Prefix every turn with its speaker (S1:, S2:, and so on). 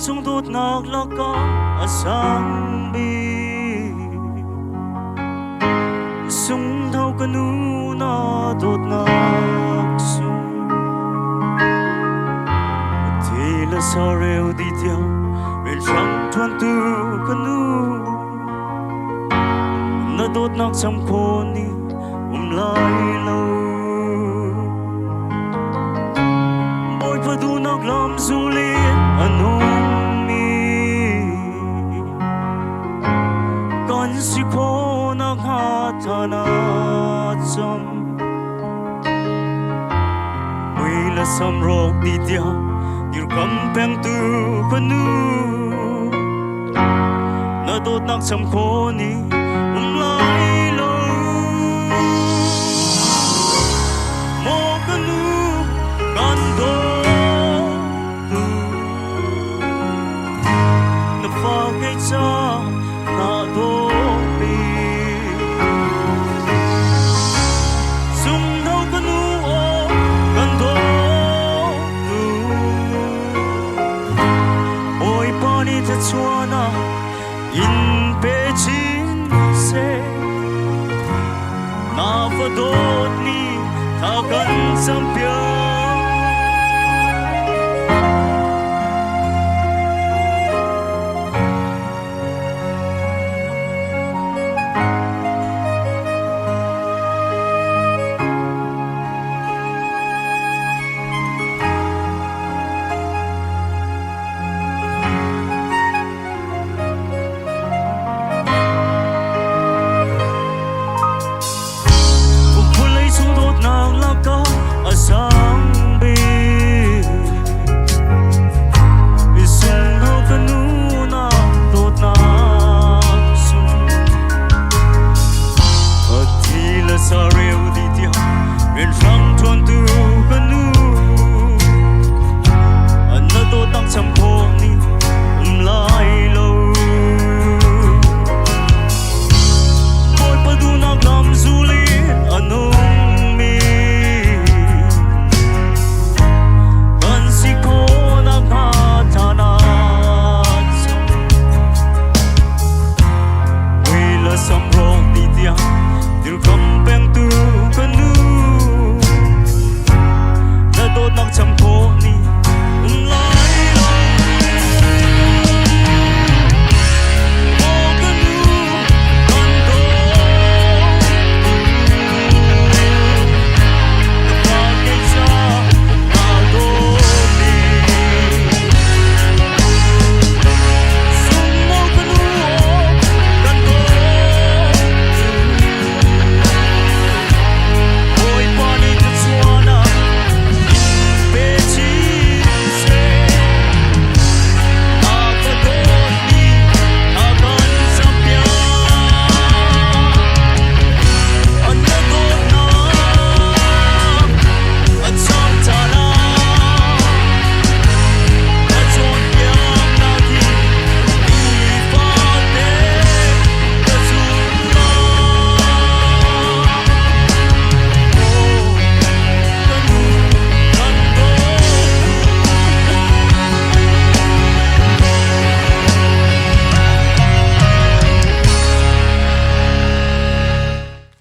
S1: trong Dawtnak là có asang bi sung thâu canu na Dawtnak sung thì là sao rêu đi theo bên trong thuần tu canu na Dawtnak trong khô ni lại lâu bôi phá du nạc làm du li anh hùng mi con si khô nạc hát thana chăm mùi là sam rok đi tia điều cầm bèng tu canu na Dawtnak trong khô ni lại lâu mô canu con đô tu na pha cây cha na đô bi sung thâu canu ô con đô tu ôi pa đi thật chua na in pe chín se na pha đô ni tha gần sam pia